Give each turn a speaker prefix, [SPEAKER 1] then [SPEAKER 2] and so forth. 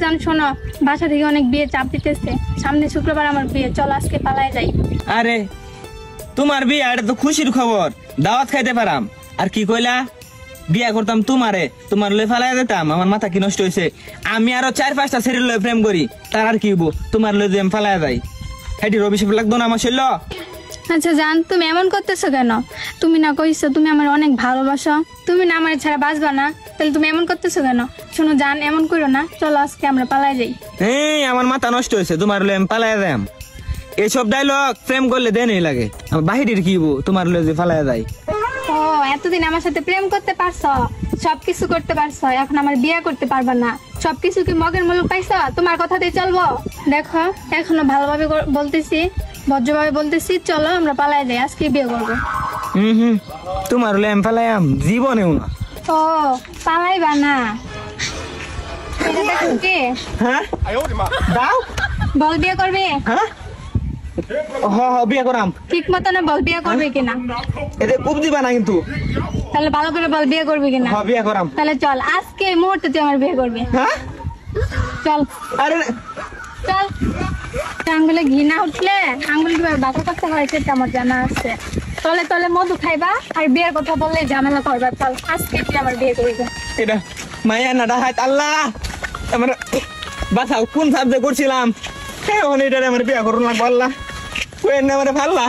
[SPEAKER 1] জান শোনো, বাসা থেকে অনেক বিয়ে চাপ দিতেছে, সামনে শুক্রবার আমার বিয়ে, চল আজকে পালায় যাই।
[SPEAKER 2] আরে তোমার বিয়ে, এটা তো খুশির খবর, দাওয়াত খাইতে পারাম। আর কি কইলা, বিয়া করতাম তোমারে, তোমার লয়ে ফালাই দিতাম, আমার মাথা কি নষ্ট হয়েছে। আমি আরো 4-5টা ছেড়ে লয়ে প্রেম করি, তার আর কি হবো, তোমার লয়ে যে আমি ফালাই যাই, হেটি রবিশাপ লাগতো না আমার শৈল।
[SPEAKER 1] আচ্ছা জান, তুমি এমন করতেছো কেন? তুমি না কইছো তুমি আমার অনেক ভালোবাসো, তুমি না আমার ছাড়া বাঁচবা না, তাহলে তুমি এমন করতেছো কেন? শোনো জান, এমন করো না, চলো আজকে আমরা পালায় যাই।
[SPEAKER 2] এই আমার মাথা নষ্ট হয়েছে, তোমার লয়ে আমি পালাই যাই। এইসব ডায়লগ প্রেম করলে দেনই লাগে, আমার বাহিরের কি হবো, তোমার লয়ে যে ফালাই যাই।
[SPEAKER 1] ও এতদিন আমার সাথে প্রেম করতে পারছো, সবকিছু করতে পারছো, এখন আমার বিয়ে করতে পারবা না, সবকিছু কি মগের মুলুক পাইছো? তোমার কথাতেই চলবো? দেখো এখনো ভালোভাবে বলতেছি, ভদ্রভাবে বলতেছি, চলো আমরা পালায় যাই, আজকে বিয়ে করবো।
[SPEAKER 2] তোমার লয়ে আমি ফালাইয়াম জীবনেও না।
[SPEAKER 1] ও পালাইবা না? এটা দেখো কি?
[SPEAKER 2] হ্যাঁ দাও।
[SPEAKER 1] বল বিয়ে করবে?
[SPEAKER 2] হ্যাঁ বিয়ে করাম।
[SPEAKER 1] ঠিক মতো না, বল বিয়ে করবে কিনা?
[SPEAKER 2] এতে খুব দিবা না কিন্তু।
[SPEAKER 1] তাহলে ভালো করে বল বিয়ে করবে কিনা।
[SPEAKER 2] বিয়ে করাম।
[SPEAKER 1] তাহলে চল আজকে এই মুহূর্তে তুই আমার বিয়ে করবি।
[SPEAKER 2] হ্যাঁ
[SPEAKER 1] চল।
[SPEAKER 2] আরে
[SPEAKER 1] চল। আঙ্গুলে ঘি না উঠলে আঙ্গুল কিভাবে বাঁকা করতে হয় সেটা আমার জানা আছে। তলে তলে মধু খাইবা আর বিয়ের কথা বললে ঝামেলা করবা। চল আজকে তুই আমার বিয়ে করবি।
[SPEAKER 2] এটা মায়া না ডাহাত আল্লাহ আমার বাসাও কোন সাবজেক্ট করছিলাম, এখন এটা আমার বিয়ে করুন লাগবো। আল্লাহ আমার ভাল্লা।